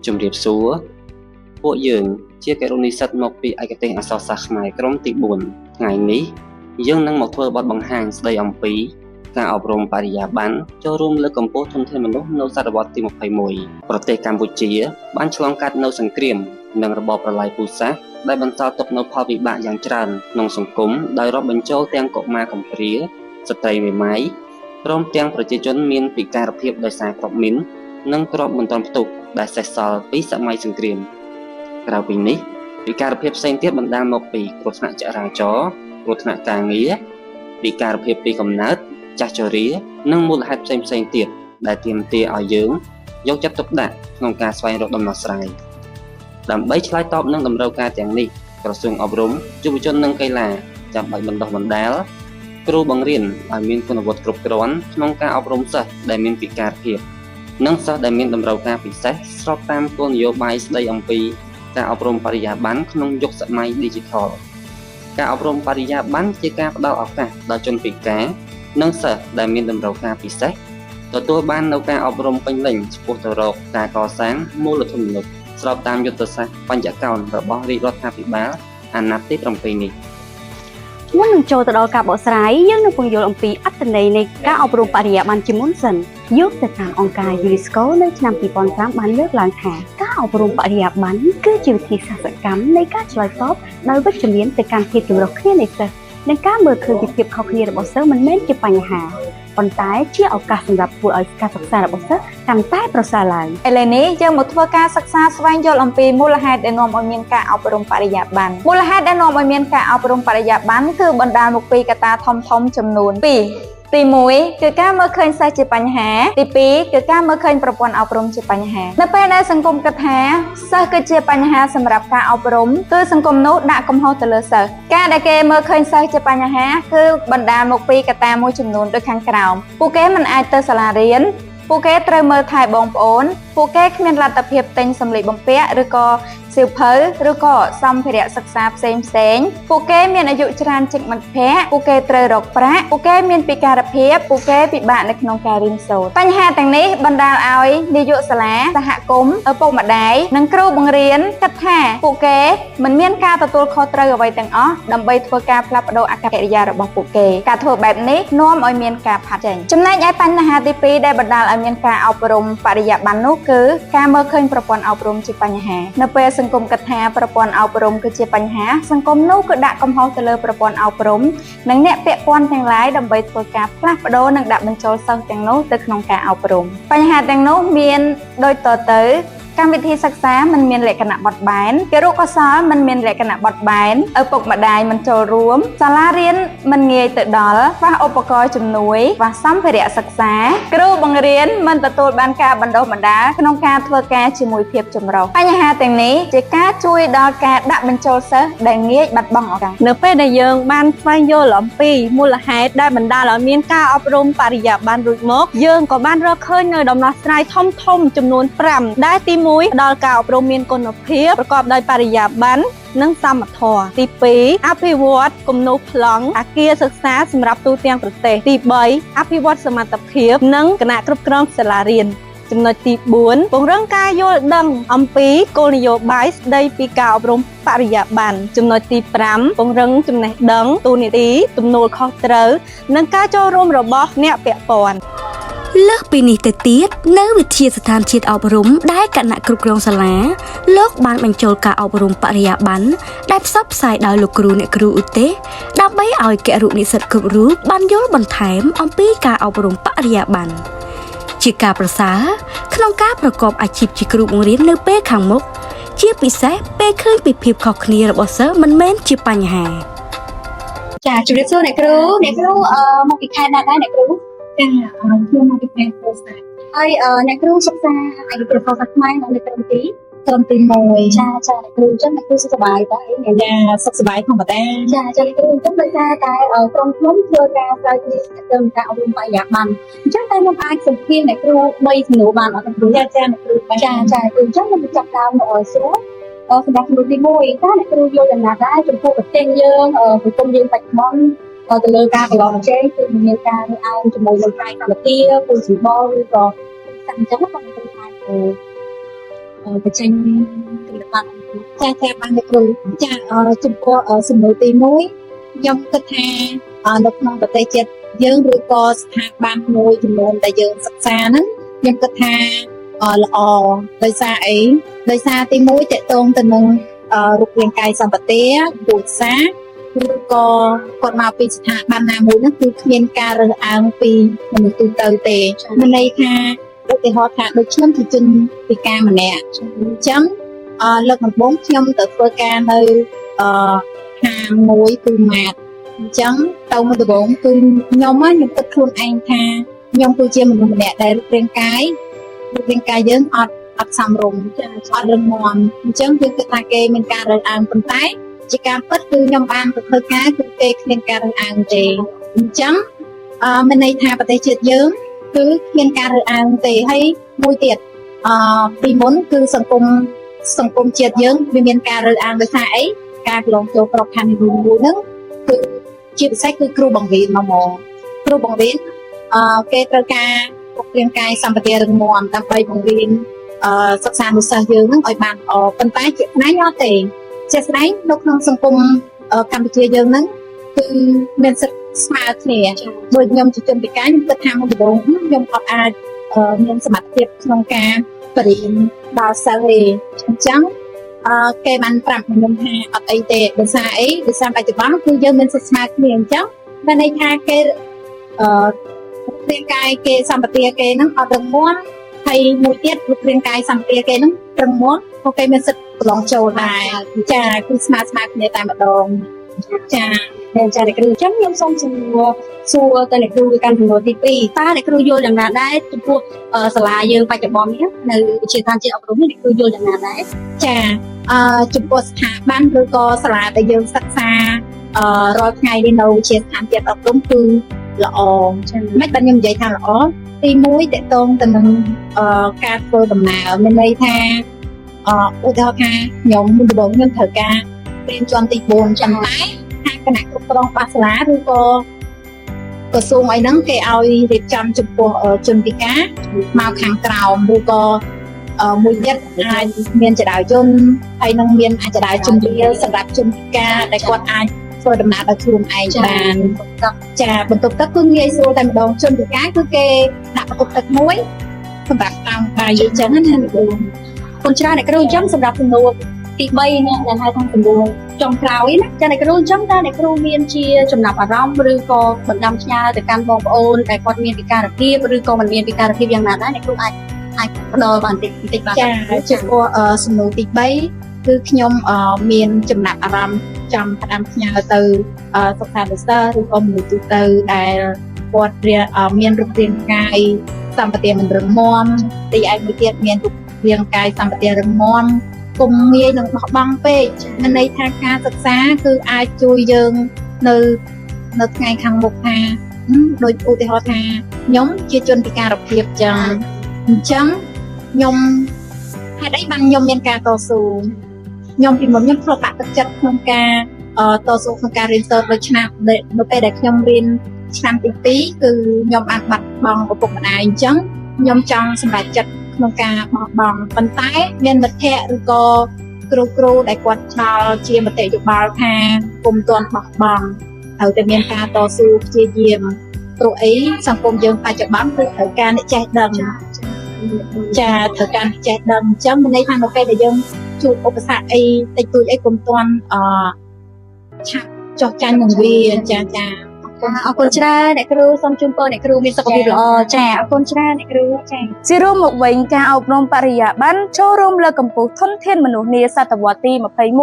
ជំរាបសួរពួកយើងជាករុណីសិទ្ធិមកពីឯកទេសអក្សរសាស្ត្រខ្មែរក្រុមទី4ថ្ងៃនេះយើងនឹងមកធ្វើបទបង្ហាញស្ដីអំពីការអប់រំបរិយាបន្នចូលរួមលើកកម្ពស់ធនធានមនុស្សនៅសតវត្សទី21ប្រទេសកម្ពុជាបានឆ្លងកាត់នូវសង្គ្រាមនិងរបបប្រល័យពូជសាសន៍ដែលបន្សល់ទុកនូវផលវិបាកយ៉ាងច្រើនក្នុងសង្គមដោយរាប់បញ្ចូលទាំងកុមារកំព្រាស្ត្រីមេម៉ាយព្រមទាំងប្រជាជនមានពិការភាពដោយសារគ្រាប់មីននិងគ្រាប់មិនទាន់ផ្ទុកដែលសេសសល់ពីសម័យសង្គ្រាមក្រៅពីនេះពិការភាពផ្សេងទៀតបណ្ដាលមកពីគ្រោះថ្នាក់ចរាចរណ៍គ្រោះថ្នាក់ការងារពិការភាពពីកំណើតចាស់ជរានិងមូលហេតុផ្សេងៗទៀតដែលទាមទារឲ្យយើងយកចិត្តទុកដាក់ក្នុងការស្វែងរកដំណោះស្រាយដើម្បីឆ្លើយតបនឹងតម្រូវការទាំងនេះក្រសួងអប់រំយុវជននិងកីឡាចាំបាច់បណ្ដុះបណ្ដាលគ្រូបង្រៀនឲ្យមានគុណវុឌ្ឍិគ្រប់គ្រាន់ក្នុងការអប់រំសិស្សដែលមានពិការភាពនិងសិស្សដែលមានតម្រូវការពិសេសស្របតាមគោលនយោបាយស្ដីអំពីការអប់រំបរិយាបន្នក្នុងយុគសម័យ Digital ការអប់រំបរិយាបន្នជាការផ្តល់ឱកាសដល់ជនពិការនិងសិស្សដែលមានតម្រូវការពិសេសទទួលបាននូវការអប់រំពេញលេញឆ្ពោះទៅរកការកសាងមូលធនមនុស្សស្របតាមយុទ្ធសាស្ត្របញ្ចកោណរបស់រាជរដ្ឋាភិបាលអាណត្តិទី7នេះមុននឹងចូលទៅដល់ការបកស្រាយយើងនឹងពន្យល់អំពីអត្ថន័យនៃការអប់រំបរិយាបន្នជាមុនសិនយោងទៅតាមអង្គការ UNESCO នៅឆ្នាំ2005បានលើកឡើងថាការអប់រំបរិយាបន្នគឺជាវិធីសាស្ត្រសកម្មនៃការឆ្លើយតបដោយវិជ្ជមានទៅកាន់ភាពចម្រុះគ្នានៃសិស្សនិងការមើលឃើញពីភាពខុសគ្នារបស់សិស្សមិនមែនជាបញ្ហាប៉ុន្តែជាឱកាសសម្រាប់ធ្វើឲ្យការសិក្សារបស់សិស្សកាន់តែប្រសើរឡើងឥឡូវនេះយើងមកធ្វើការសិក្សាស្វែងយល់អំពីមូលហេតុដែលនាំឲ្យមានការអប់រំបរិយាបន្នមូលហេតុដែលនាំឲ្យមានការអប់រំបរិយាបន្នគឺបណ្ដាលមកពីកត្តាធំៗចំនួន2ទី1គឺការមើលឃើញសិស្សជាបញ្ហាទី2គឺការមើលឃើញប្រព័ន្ធអប់រំជាបញ្ហានៅពេលដែលសង្គមគិតថាសិស្សគឺជាបញ្ហាសម្រាប់ការអប់រំគឺសង្គមនោះដាក់កំហុសទៅលើសិស្សការដែលគេមើលឃើញសិស្សជាបញ្ហាគឺបណ្ដាលមកពីកត្តាមួយចំនួនដូចខាងក្រោមពួកគេមិនអាចទៅសាលារៀនពួកគេត្រូវមើលថែបងប្អូនពួកគេគ្មានលទ្ធភាពទិញសម្លៀកបំពាក់ឬក៏សៀវភៅឬក៏សម្ភារៈសិក្សាផ្សេងពួកគេមានអាយុច្រើនជាងមិត្តភ័ក្តិពួកគេត្រូវរកប្រាក់ពួកគេមានពិការភាពពួកគេពិបាកនៅក្នុងការរៀនសូត្របញ្ហាទាំងនេះបណ្ដាលឲ្យនាយកសាលាសហគមន៍ឪពុកម្ដាយនិងគ្រូបង្រៀនគិតថាពួកគេមិនមានការទទួលខុសត្រូវអ្វីទាំងអស់ដើម្បីធ្វើការផ្លាស់ប្ដូរអាកប្បកិរិយារបស់ពួកគេការធ្វើបែបនេះនាំឲ្យមានការផាត់ចេញចំណែកឯបញ្ហាទី2ដែលបណ្ដាលឲ្យមានការអប់រំបរិយាបន្ននោះគឺការមើលឃើញប្រព័ន្ធអប់រំជាបញ្ហានៅពេលសង្គមគិតថាប្រព័ន្ធអប់រំគឺជាបញ្ហាសង្គមនោះគឺដាក់កំហុសទៅលើប្រព័ន្ធអប់រំនិងអ្នកពាក់ព័ន្ធទាំងឡាយដើម្បីធ្វើការផ្លាស់ប្ដូរនិងដាក់បញ្ចូលសិស្សទាំងនោះទៅក្នុងការអប់រំបញ្ហាទាំងនោះមានដូចតទៅកម្មវិធីសិក្សាមិនមានលក្ខណៈបត់បែនគរុកោសល្យមិនមានលក្ខណៈបត់បែនឪពុកម្ដាយមិនចូលរួមសាលារៀនមិនងាយទៅដល់ខ្វះឧបករណ៍ជំនួយខ្វះសម្ភារៈសិក្សាគ្រូបង្រៀនមិនទទួលបានការបណ្ដុះបណ្ដាលក្នុងការធ្វើការជាមួយភាពចម្រុះបញ្ហាទាំងនេះជាការជួយដល់ការដាក់បញ្ចូលសិស្សដែលងាយបាត់បង់ឱកាសនៅពេលដែលយើងបានស្វែងយល់អំពីមូលហេតុដែលបណ្ដាលឲ្យមានការអប់រំបរិយាបន្នរួចមកយើងក៏បានរកឃើញនៅដំណោះស្រាយធំចំនួន5ដែលទី1ផ្ដល់ការអប់រំមានគុណភាពប្រកបដោយបរិយាបន្ននិងសមធម៌ទី2អភិវឌ្ឍគំនូរប្លង់អគារសិក្សាសម្រាប់ទូទាំងប្រទេសទី3អភិវឌ្ឍសមត្ថភាពនិងគណៈគ្រប់គ្រងសាលារៀនចំណុចទី4ពង្រឹងការយល់ដឹងអំពីគោលនយោបាយស្ដីពីការអប់រំបរិយាបន្នចំណុចទី5ពង្រឹងចំណេះដឹងទូនីតិទំនួលខុសត្រូវនិងការចូលរួមរបស់អ្នកពាក់ព័ន្ធលើសពីនេះទៅទៀតនៅវិទ្យាស្ថានជាតិអប់រំដែលគណៈគ្រប់គ្រងសាលាលោកបានបញ្ចូលការអប់រំបរិយាបន្នដែលផ្សព្វផ្សាយដោយលោកគ្រូអ្នកគ្រូឧទ្ទេសដើម្បីឲ្យគរុនិស្សិតគ្រប់រូបបានយល់បន្ថែមអំពីការអប់រំបរិយាបន្នជាការប្រសើរក្នុងការប្រកបអាជីពជាគ្រូបង្រៀននៅពេលខាងមុខជាពិសេសពេលឃើញពីភាពខុសគ្នារបស់សិស្សមិនមែនជាបញ្ហាចាជម្រាបសួរអ្នកគ្រូមកពីខេត្តណាដែរអ្នកគ្រូខ្ញុំមកពីខេត្តពោធិ៍សាត់ហើយអ្នកគ្រូសិក្សាឯកទេសភាសាខ្មែរនៅក្រុមទី1ចាអ្នកគ្រូចឹងអ្នកគ្រូសុខសប្បាយតើចាសុខសប្បាយធម្មតាចាអ្នកគ្រូចឹងដោយសារតែក្រុមខ្ញុំធ្វើការស្រាវជ្រាវទៅនឹងការអប់រំបរិយាបន្នអញ្ចឹងតែខ្ញុំអាចសម្ភាសអ្នកគ្រូ3សំណួរបានអត់អ្នកគ្រូចាអ្នកគ្រូចាគ្រូចឹងខ្ញុំចាប់ដើមស្រួលសម្រាប់សំណួរទី1តើអ្នកគ្រូយល់យ៉ាងណាដែរចំពោះប្រទេសយើងសង្គមយើងបច្ចុប្បន្នទៅលើការប្រឡងប្រជែងគឺមានការរើសអើងជាមួយនឹងកាយសម្បទាពូជសម្បល់ឬក៏តាមចឹងខ្ញុំអាច បញ្ចេញគំនិតបានចាបានលោកគ្រូចាចំពោះសំណួរទី1ខ្ញុំគិតថានៅក្នុងប្រទេសជាតិយើងឬក៏ស្ថាប័នមួយចំនួនដែលយើងសិក្សាហ្នឹងខ្ញុំគិតថាល្អដោយសារអីដោយសារទី1តកតងទៅនឹងរូបរាងកាយសម្បទាពូជសាសន៍ឬក៏គាត់មកពីស្ថាប័នណាមួយហ្នឹងគឺគ្មានការរើសអើងពីមនុស្សទូទៅទេមានន័យថាឧទាហរណ៍ថាដូចខ្ញុំជាជនពិការម្នាក់អញ្ចឹងលើកដំបូងខ្ញុំទៅធ្វើការនៅហាងមួយគឺម៉ាតអញ្ចឹងទៅមកដំបូងគឺខ្ញុំគិតខ្លួនឯងថាខ្ញុំគឺជាមនុស្សម្នាក់ដែលរូបរាងកាយយើងអត់សមរម្យអត់រឹងមាំអញ្ចឹងយើងគិតថាគេមានការរើសអើងប៉ុន្តែជាការពិតគឺខ្ញុំបានទៅធ្វើការគឺគេគ្មានការរើសអើងទេអញ្ចឹងមានន័យថាប្រទេសជាតិយើងគឺគ្មានការរើសអើងទេហើយមួយទៀតពីមុនគឺសង្គមជាតិយើងវាមានការរើសអើងដោយសារអីការប្រឡងចូលក្របខ័ណ្ឌនីមួយៗហ្នឹងគឺជាពិសេសគឺគ្រូបង្រៀនមកគ្រូបង្រៀនគេត្រូវការរូបរាងកាយសម្បទារឹងមាំដើម្បីបង្រៀនសិក្សានុសិស្សយើងហ្នឹងឲ្យបានល្អប៉ុន្តែជាក់ស្ដែងអត់ទេជាក់ស្ដែងនៅក្នុងសង្គមកម្ពុជាយើងហ្នឹងគឺមានសិទ្ធិស្មើគ្នាដូចខ្ញុំជាជនពិការខ្ញុំគិតថាមុនដំបូងខ្ញុំអត់អាចមានសមត្ថភាពក្នុងការបរិញ្ញាដល់សិស្សទេអញ្ចឹងគេបានប្រាប់ខ្ញុំថាអត់អីទេដោយសារបច្ចុប្បន្នគឺយើងមានសិទ្ធិស្មើគ្នាអញ្ចឹងមានន័យថាគេរាងកាយគេសម្បទាគេហ្នឹងអត់រឹងមាំហើយមួយទៀតរូបរាងកាយសម្បទាគេហ្នឹងរឹងមាំក៏គេមានសិទ្ធិប្រឡងចូលដែរចាគឺស្មើគ្នាតែម្ដងចាអ្នកគ្រូអញ្ចឹងខ្ញុំសូមសួរទៅអ្នកគ្រូកាន់ចំនួនទី2តើអ្នកគ្រូយល់យ៉ាងណាដែរចំពោះសាលាយើងបច្ចុប្បន្ននេះនៅវិទ្យាស្ថានជាតិអប់រំនេះអ្នកគ្រូយល់យ៉ាងណាដែរចាចំពោះស្ថាប័នឬក៏សាលាដែលយើងសិក្សារាល់ថ្ងៃនេះនៅវិទ្យាស្ថានជាតិអប់រំគឺល្អចឹងមិនបានខ្ញុំនិយាយថាល្អទី1តកតងទៅនឹងការធ្វើដំណើរមានន័យថាឧទាហរណ៍ថាខ្ញុំមុនដំបូងខ្ញុំត្រូវការរៀនជាន់ទី4ចឹងតែខាងគណៈគ្រប់គ្រងបាសាលាឬក៏ក្រសួងអីហ្នឹងគេឲ្យរៀបចំចំពោះជនពិការមកខាងក្រោមឬក៏មួយទៀតអាចមានចរាយន្តហើយនឹងមានអាចចរាយជំរាលសម្រាប់ជនពិការដែលគាត់អាចធ្វើដំណើរដោយខ្លួនឯងបានចាបន្ទប់ទឹកគឺងាយស្រួលតែម្ដងជនពិការគឺគេដាក់បន្ទប់ទឹកមួយសម្រាប់តាមបាយអញ្ចឹងណាលោកគ្រូគុណច្រើនអ្នកគ្រូអញ្ចឹងសម្រាប់សំណួរទី3នេះដែលហៅថាសំណួរចុងក្រោយណាចាអ្នកគ្រូអញ្ចឹងតើអ្នកគ្រូមានជាចំណាប់អារម្មណ៍ឬក៏បណ្ដាំផ្ញើទៅកាន់បងប្អូនដែលគាត់មានពិការភាពឬក៏មិនមានពិការភាពយ៉ាងណាដែរអ្នកគ្រូអាចផ្ដល់បានបន្តិចបានចាចំពោះសំណួរទី3គឺខ្ញុំមានចំណាប់អារម្មណ៍ចង់ផ្ដាំផ្ញើទៅសិក្សានុសិស្សឬក៏មនុស្សទូទៅដែលគាត់មានរូបរាងកាយសម្បទាមិនរឹងមាំទីឯមួយទៀតមានរូបរាងកាយសម្បទារឹងមាំកុំងាយនឹងបោះបង់ពេកមានន័យថាការសិក្សាគឺអាចជួយយើងនៅថ្ងៃខាងមុខថាដូចឧទាហរណ៍ថាខ្ញុំជាជនពិការភាពចឹងអញ្ចឹងខ្ញុំហេតុអីបានខ្ញុំមានការតស៊ូខ្ញុំពីមុនខ្ញុំធ្លាប់បាក់ទឹកចិត្តក្នុងការតស៊ូក្នុងការរៀនសូត្រដូចឆ្នាំនៅពេលដែលខ្ញុំរៀនឆ្នាំទី2គឺខ្ញុំបានបាត់បង់ឪពុកម្ដាយអញ្ចឹងខ្ញុំចង់សម្រេចចិត្តក្នុងការបោះបង់ប៉ុន្តែមានមិត្តភ័ក្តិឬក៏គ្រូដែលគាត់ឆ្លល់ជាមតិយោបល់ថាគុំទាន់បោះបង់ត្រូវតែមានការតស៊ូព្យាយាមព្រោះអីសង្គមយើងបច្ចុប្បន្នគឺត្រូវការអ្នកចេះដឹងចាត្រូវការអ្នកចេះដឹងអញ្ចឹងមានន័យថានៅពេលដែលយើងជួបឧបសគ្គអីតិចតួចអីគុំទាន់ឆាប់ចោះចាញ់នឹងវាចាអរគុណច្រើនអ្នកគ្រូសូមជូនពរអ្នកគ្រូមានសុខភាពល្អចាអរគុណច្រើនអ្នកគ្រូចាជារួមមកវិញការអប់រំបរិយាបន្នចូលរួមលើកកម្ពស់ធនធានមនុស្សនាសតវត្សទី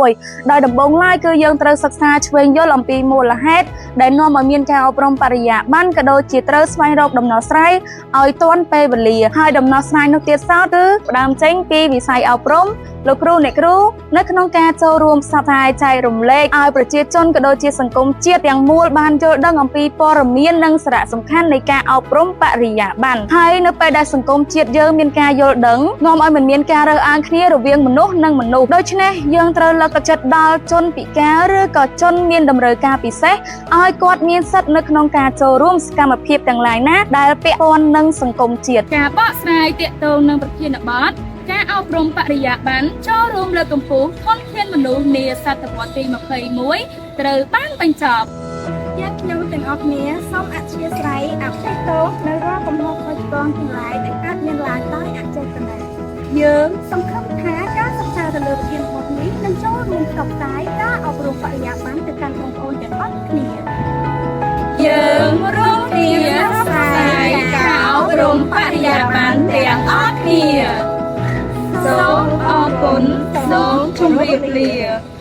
21ដោយដំបូងឡើយគឺយើងត្រូវសិក្សាឆ្វេងយល់អំពីមូលហេតុដែលនាំឲ្យមានការអប់រំបរិយាបន្នក៏ដូចជាត្រូវស្វែងរកដំណោះស្រាយឲ្យទាន់ពេលវេលាហើយដំណោះស្រាយនោះទៀតសោតគឺផ្ដើមចេញពីវិស័យអប់រំលោកគ្រូអ្នកគ្រូនៅក្នុងការចូលរួមផ្សព្វផ្សាយចែករំលែកឲ្យប្រជាជនក៏ដូចជាសង្គមជាតិទាំងមូលបានយល់ដឹងអំពីព័ត៌មាននិងសារៈសំខាន់នៃការអប់រំបរិយាបន្នហើយនៅពេលដែលសង្គមជាតិយើងមានការយល់ដឹងនាំឲ្យមិនមានការរើសអើងគ្នារវាងមនុស្សនិងមនុស្សដូច្នេះយើងត្រូវលើកទឹកចិត្តដល់ជនពិការឬក៏ជនមានតម្រូវការពិសេសឲ្យគាត់មានសិទ្ធិនៅក្នុងការចូលរួមសកម្មភាពទាំងឡាយណាដែលពាក់ព័ន្ធនឹងសង្គមជាតិការបកស្រាយទាក់ទងនឹងប្រធានបទ ការអប់រំបរិយាបន្នចូលរួមលើកកម្ពស់ធនធានមនុស្សនាសតវត្សទី21ត្រូវបានបញ្ចប់ យើងខ្ញុំទាំងអស់គ្នាសូមអធិស្ឋានអភ័យទោសនៅរាល់កំហុសខុសឆ្គងទាំងឡាយដែលកើតមានឡើងដោយអចេតនាយើងសង្ឃឹមថាការសិក្សាទៅលើវិធានបទនេះនឹងចូលរួមផ្សព្វផ្សាយការអប់រំបរិយាបន្នទៅកាន់បងប្អូនទាំងអស់គ្នា យើងរួមគ្នាផ្សាយការអប់រំបរិយាបន្នទាំងអស់គ្នាសូមអរគុណសូមជម្រាបលា